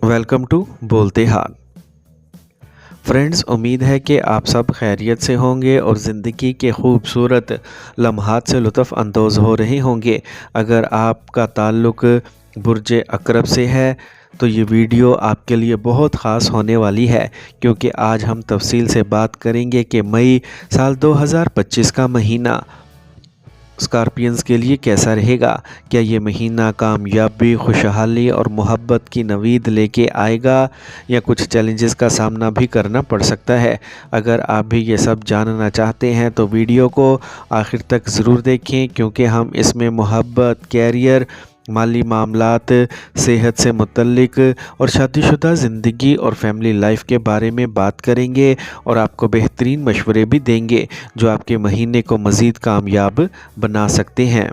Welcome to बोलते हाल। Friends, उम्मीद है कि आप सब खैरियत से होंगे और ज़िंदगी के खूबसूरत लम्हात से लुत्फ़ अंदोज़ हो रहे होंगे। अगर आपका ताल्लुक़ बुर्ज अकरब से है तो ये वीडियो आपके लिए बहुत ख़ास होने वाली है, क्योंकि आज हम तफसील से बात करेंगे कि मई साल 2025 का महीना स्कॉर्पियंस के लिए कैसा रहेगा। क्या ये महीना कामयाबी, खुशहाली और मोहब्बत की नवीद लेके आएगा या कुछ चैलेंजेस का सामना भी करना पड़ सकता है। अगर आप भी ये सब जानना चाहते हैं तो वीडियो को आखिर तक ज़रूर देखें, क्योंकि हम इसमें मोहब्बत, कैरियर, माली मामलात, सेहत से मुतल्लिक और शादीशुदा ज़िंदगी और फैमिली लाइफ के बारे में बात करेंगे और आपको बेहतरीन मशवरे भी देंगे जो आपके महीने को मज़ीद कामयाब बना सकते हैं।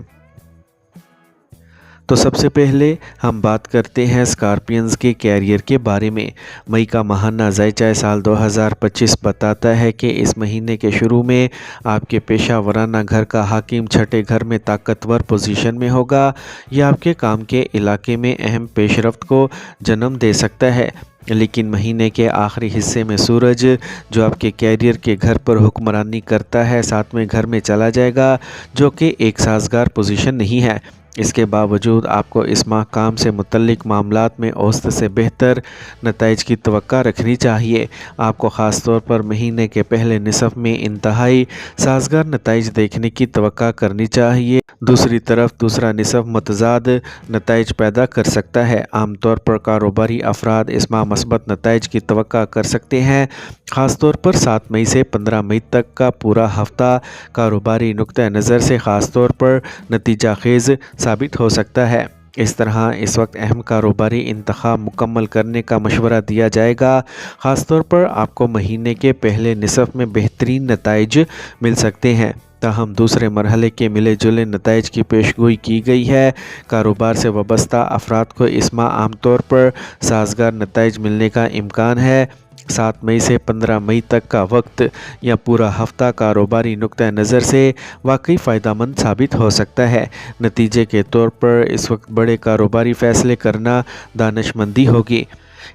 तो सबसे पहले हम बात करते हैं स्कॉर्पियंस के कैरियर के बारे में। मई का माहाना ज़ायचा साल 2025 बताता है कि इस महीने के शुरू में आपके पेशा वराना घर का हाकिम छठे घर में ताकतवर पोजीशन में होगा। यह आपके काम के इलाके में अहम पेशरफ्त को जन्म दे सकता है। लेकिन महीने के आखिरी हिस्से में सूरज, जो आपके कैरियर के घर पर हुक्मरानी करता है, साथ में घर में चला जाएगा, जो कि एक साजगार पोजीशन नहीं है। इसके बावजूद आपको इस माह काम से मुतल्लिक मामलात में औसत से बेहतर नताइज की तवक्का रखनी चाहिए। आपको ख़ास तौर पर महीने के पहले निसफ़ में इंतहाई साजगार नताइज देखने की तवक्का करनी चाहिए। दूसरी तरफ दूसरा निसफ़ मतज़ाद नताइज पैदा कर सकता है। आमतौर पर कारोबारी अफराद इस माह मस्बत नताइज की तवक्का कर सकते हैं। ख़ास तौर पर 7 मई से 15 मई तक का पूरा हफ्ता कारोबारी नुक्ता नज़र से ख़ास तौर पर नतीजा खेज़ साबित हो सकता है। इस तरह इस वक्त अहम कारोबारी इंतखाब मुकम्मल करने का मशवरा दिया जाएगा। ख़ास तौर पर आपको महीने के पहले निसफ़ में बेहतरीन नताइज मिल सकते हैं। ताहम दूसरे मरहले के मिले जुले नताइज की पेशगोई की गई है। कारोबार से वाबस्ता अफराद को इस माह आमतौर पर साजगार नताइज मिलने का इम्कान है। 7 मई से 15 मई तक का वक्त या पूरा हफ्ता कारोबारी नुक्ता नज़र से वाकई फ़ायदेमंद साबित हो सकता है। नतीजे के तौर पर इस वक्त बड़े कारोबारी फ़ैसले करना दानिशमंदी होगी।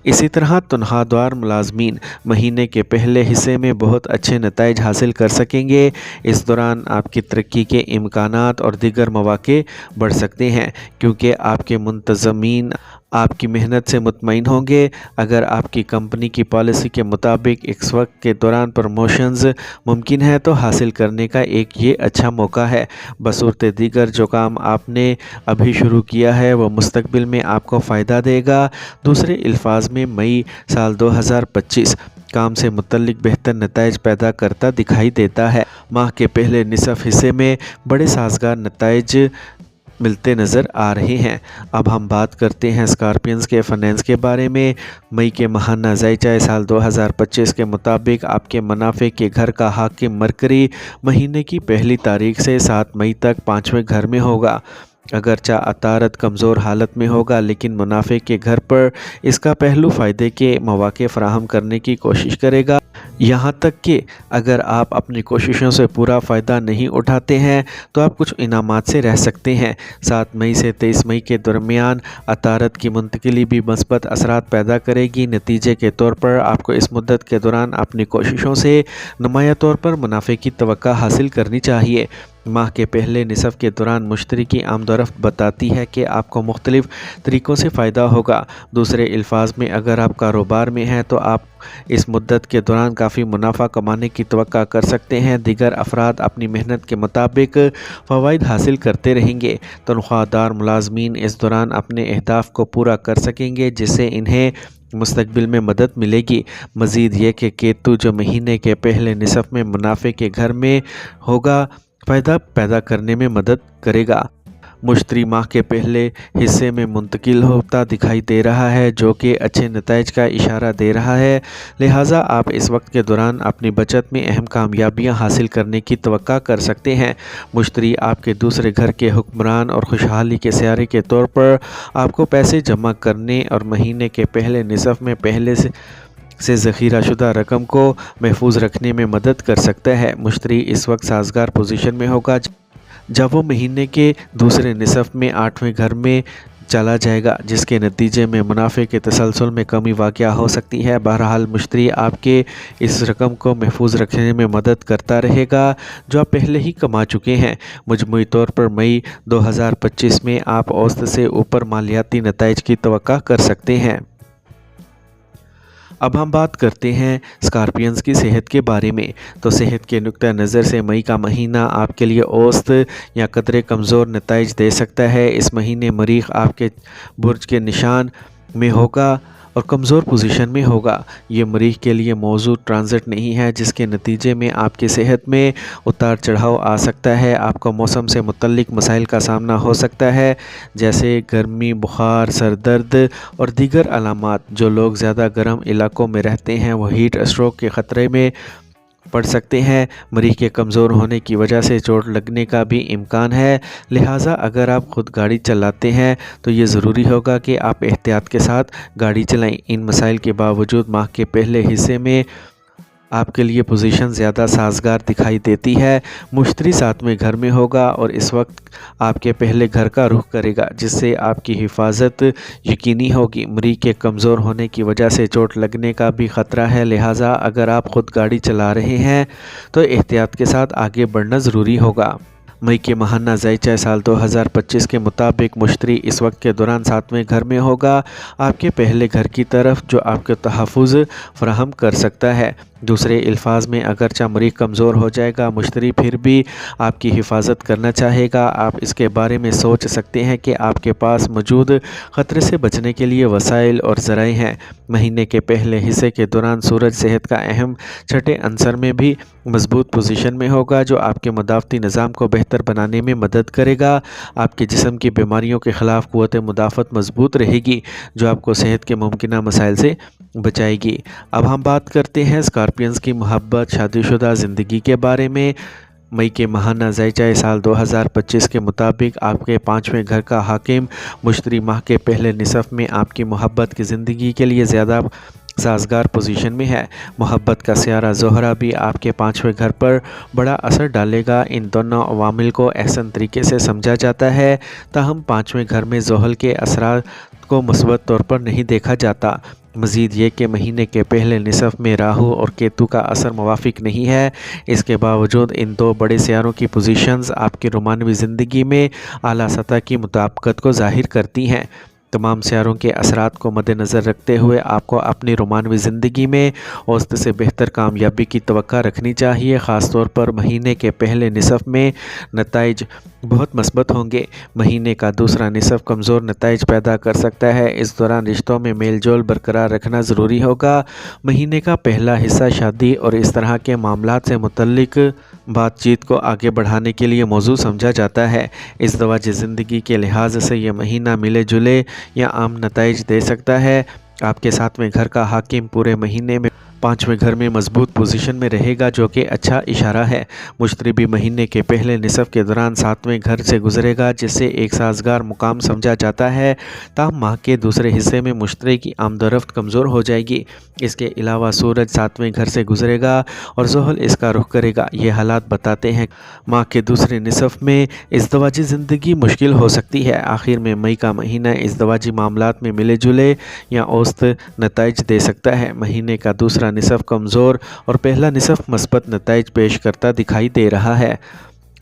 इसी तरह तनख्वाहदार मुलाजमीन महीने के पहले हिस्से में बहुत अच्छे नताइज हासिल कर सकेंगे। इस दौरान आपकी तरक्की के इम्कानात और दीगर मौक़े बढ़ सकते हैं, क्योंकि आपके मुंतज़मीन आपकी मेहनत से मुतमईन होंगे। अगर आपकी कंपनी की पॉलिसी के मुताबिक इस वक्त के दौरान प्रमोशंस मुमकिन है तो हासिल करने का एक ये अच्छा मौका है। बसूरत दीगर जो काम आपने अभी शुरू किया है वो मुस्तकबिल में आपको फ़ायदा देगा। दूसरे अल्फाज में मई साल 2025 काम से मुतल्लिक बेहतर नताइज पैदा करता दिखाई देता है। माह के पहले निसफ़ हिस्से में बड़े साजगार नताइज मिलते नज़र आ रहे हैं। अब हम बात करते हैं स्कॉर्पियंस के फाइनेंस के बारे में। मई के माहाना ज़ायचा साल 2025 के मुताबिक आपके मुनाफे के घर का हाकिम मरकरी महीने की पहली तारीख से 7 मई तक 5वें घर में होगा। अगरचा अतारत कमज़ोर हालत में होगा, लेकिन मुनाफे के घर पर इसका पहलू फ़ायदे के मौक़े फ़राहम करने की कोशिश करेगा। यहाँ तक कि अगर आप अपनी कोशिशों से पूरा फ़ायदा नहीं उठाते हैं तो आप कुछ इनामात से रह सकते हैं। 7 मई से 23 मई के दरमियान अतारत की मुंतकिली भी मस्बत असरात पैदा करेगी। नतीजे के तौर पर आपको इस मुद्दत के दौरान अपनी कोशिशों से नुमाया तौर पर मुनाफे की तवक्का हासिल करनी चाहिए। माह के पहले निसफ़ के दौरान मुश्तरी की आमदोरफ़्त बताती है कि आपको मुख्तलिफ़ तरीक़ों से फ़ायदा होगा। दूसरे अल्फाज में अगर आप कारोबार में हैं तो आप इस मुद्दत के दौरान काफ़ी मुनाफा कमाने की तवक्का कर सकते हैं। दीगर अफराद अपनी मेहनत के मुताबिक फ़वाइद हासिल करते रहेंगे। तनख्वाहदार मुलाजमीन इस दौरान अपने अहदाफ़ को पूरा कर सकेंगे, जिससे इन्हें मुस्तकबिल में मदद मिलेगी। मज़ीद ये कि केतु जो महीने के पहले निसफ़ में मुनाफे के घर में होगा, फ़ायदा पैदा करने में मदद करेगा। मुश्तरी माह के पहले हिस्से में मुंतकिल होता दिखाई दे रहा है, जो कि अच्छे नताइज का इशारा दे रहा है। लिहाजा आप इस वक्त के दौरान अपनी बचत में अहम कामयाबियां हासिल करने की तवक्का कर सकते हैं। मुश्तरी आपके दूसरे घर के हुक्मरान और खुशहाली के सियारे के तौर पर आपको पैसे जमा करने और महीने के पहले निसफ़ में पहले से ज़ख़ीरा शुदा रकम को महफूज रखने में मदद कर सकता है। मुश्तरी इस वक्त साजगार पोजीशन में होगा जब वो महीने के दूसरे निसफ़ में 8वें घर में चला जाएगा, जिसके नतीजे में मुनाफे के तसलसल में कमी वाक़या हो सकती है। बहरहाल मुश्तरी आपके इस रकम को महफूज रखने में मदद करता रहेगा जो आप पहले ही कमा चुके हैं। मजमूई तौर पर मई 2025 में आप औसत से ऊपर मालियाती नताइज की तवक्का कर सकते हैं। अब हम बात करते हैं स्कॉर्पियंस की सेहत के बारे में। तो सेहत के नुक्ता नज़र से मई का महीना आपके लिए औसत या कदरे कमज़ोर नताइज दे सकता है। इस महीने मरीख आपके बुर्ज के निशान में होगा और कमज़ोर पोजीशन में होगा। ये मरीख के लिए मौजूद ट्रांजिट नहीं है, जिसके नतीजे में आपकी सेहत में उतार चढ़ाव आ सकता है। आपको मौसम से मुतल्लिक मसाइल का सामना हो सकता है, जैसे गर्मी, बुखार, सर दर्द और दीगर अलामात। जो लोग ज़्यादा गर्म इलाकों में रहते हैं वो हीट स्ट्रोक के ख़तरे में पड़ सकते हैं। मरीख के कमज़ोर होने की वजह से चोट लगने का भी इम्कान है। लिहाजा अगर आप ख़ुद गाड़ी चलाते हैं तो ये ज़रूरी होगा कि आप एहतियात के साथ गाड़ी चलाएं। इन मसाइल के बावजूद माह के पहले हिस्से में आपके लिए पोजीशन ज़्यादा साजगार दिखाई देती है। मुश्तरी सातवें घर में होगा और इस वक्त आपके पहले घर का रुख करेगा, जिससे आपकी हिफाजत यकीनी होगी। मरीख के कमज़ोर होने की वजह से चोट लगने का भी ख़तरा है। लिहाजा अगर आप ख़ुद गाड़ी चला रहे हैं तो एहतियात के साथ आगे बढ़ना ज़रूरी होगा। मई के माहाना ज़ायचा साल 2025 के मुताबिक मुश्तरी इस वक्त के दौरान सातवें घर में होगा, आपके पहले घर की तरफ, जो आपके तहफ़्फ़ुज़ फराहम कर सकता है। दूसरे अल्फाज में अगरचा मरीख कमज़ोर हो जाएगा, मुश्तरी फिर भी आपकी हिफाजत करना चाहेगा। आप इसके बारे में सोच सकते हैं कि आपके पास मौजूद ख़तरे से बचने के लिए वसाइल और ज़राए हैं। महीने के पहले हिस्से के दौरान सूरज सेहत का अहम छठे अंसर में भी मजबूत पोजीशन में होगा, जो आपके मदाफ़ती निज़ाम को बेहतर बनाने में मदद करेगा। आपके जिस्म की बीमारियों के ख़िलाफ़ क़ुव्वत मुदाफ़त मजबूत रहेगी, जो आपको सेहत के मुमकिना मसाइल से बचाएगी। अब हम बात करते हैं स्कॉर्पियंस की मोहब्बत, शादीशुदा ज़िंदगी के बारे में। मई के माहाना ज़ायचा साल 2025 के मुताबिक आपके पाँचवें घर का हाकिम मुश्तरी माह के पहले निसफ़ में आपकी मोहब्बत की ज़िंदगी के लिए ज़्यादा साजगार पोजीशन में है। मोहब्बत का सियारा ज़ोहरा भी आपके पाँचवें घर पर बड़ा असर डालेगा। इन दोनों अवामिल को अहसन तरीके से समझा जाता है, ताहम पाँचवें घर में ज़ोहल के असरात को मुस्बत तौर पर नहीं देखा जाता। मज़ीद ये कि महीने के पहले निसफ़ में राहु और केतु का असर मुवाफिक नहीं है। इसके बावजूद इन दो बड़े सियारों की पोजीशंस आपकी रोमानवी ज़िंदगी में आला सतह की मुताबिकत को ज़ाहिर करती हैं। तमाम सियारों के असरात को मद्देनज़र रखते हुए आपको अपनी रोमानवी ज़िंदगी में औसत से बेहतर कामयाबी की तवक्का रखनी चाहिए। ख़ास तौर पर महीने के पहले निसफ़ में नताइज बहुत मस्बत होंगे। महीने का दूसरा निसफ़ कमज़ोर नताइज पैदा कर सकता है। इस दौरान रिश्तों में मेल जोल बरकरार रखना ज़रूरी होगा। महीने का पहला हिस्सा शादी और इस तरह के मामलात से मुतल्लिक बातचीत को आगे बढ़ाने के लिए मौजू समझा जाता है। इस दवाजी ज़िंदगी के लिहाज से यह महीना मिले जुले या आम नताइज दे सकता है। आपके सातवें घर का हाकिम पूरे महीने में पाँचवें घर में मजबूत पोजीशन में रहेगा, जो कि अच्छा इशारा है। मुश्तरी भी महीने के पहले निसफ़ के दौरान सातवें घर से गुजरेगा, जिससे एक साजगार मुकाम समझा जाता है। ताहम माह के दूसरे हिस्से में मुश्तरी की आमदोरफ्त कमज़ोर हो जाएगी। इसके अलावा सूरज सातवें घर से गुजरेगा और ज़ोहल इसका रुख करेगा। ये हालात बताते हैं माह के दूसरे निसफ़ में इज़दवाजी ज़िंदगी मुश्किल हो सकती है। आखिर में मई का महीना इज़दवाजी मामलात में मिले जुले या औसत नताइज दे सकता है। महीने का दूसरा निसफ़ कमज़ोर और पहला निसफ़ मस्बत नताइज पेश करता दिखाई दे रहा है।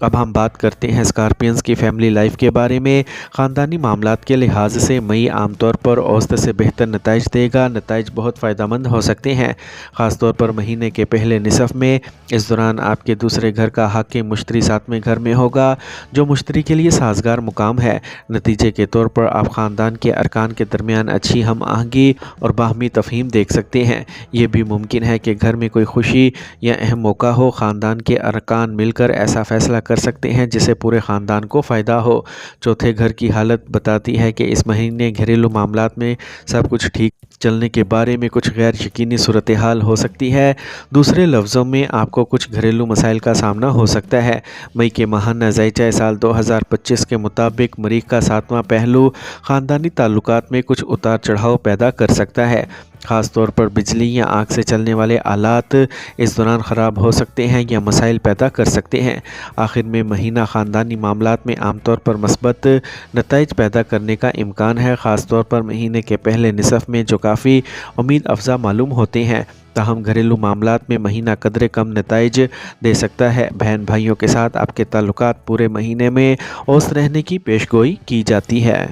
अब हम बात करते हैं स्कॉर्पियंस की फैमिली लाइफ के बारे में। ख़ानदानी मामलात के लिहाज से मई आमतौर पर औसत से बेहतर नताइज देगा। नताइज बहुत फ़ायदेमंद हो सकते हैं, ख़ास तौर पर महीने के पहले निसफ़ में। इस दौरान आपके दूसरे घर का हाकिम मुश्तरी सातवें घर में होगा, जो मुश्तरी के लिए साजगार मुकाम है। नतीजे के तौर पर आप ख़ानदान के अरकान के दरमियान अच्छी हम आहंगी और बाहमी तफ़हीम देख सकते हैं। ये भी मुमकिन है कि घर में कोई खुशी या अहम मौका हो। ख़ानदान के अरकान मिलकर ऐसा फ़ैसला कर सकते हैं जिससे पूरे ख़ानदान को फ़ायदा हो। चौथे घर की हालत बताती है कि इस महीने घरेलू मामलात में सब कुछ ठीक चलने के बारे में कुछ गैर यकीनी सूरत हाल हो सकती है। दूसरे लफ्ज़ों में आपको कुछ घरेलू मसाइल का सामना हो सकता है। मई के माहाना ज़ायचा साल 2025 के मुताबिक मरीख का सातवां पहलू ख़ानदानी ताल्लुकात में कुछ उतार चढ़ाव पैदा कर सकता है। خاص طور پر بجلی یا آگ سے چلنے والے آلات اس دوران خراب ہو سکتے ہیں یا مسائل پیدا کر سکتے ہیں۔ آخر میں مہینہ خاندانی معاملات میں عام طور پر مثبت نتائج پیدا کرنے کا امکان ہے، خاص طور پر مہینے کے پہلے نصف میں جو کافی امید افزا معلوم ہوتے ہیں۔ تاہم گھریلو معاملات میں مہینہ قدرے کم نتائج دے سکتا ہے۔ بہن بھائیوں کے ساتھ آپ کے تعلقات پورے مہینے میں اوسط رہنے کی پیشگوئی کی جاتی ہے۔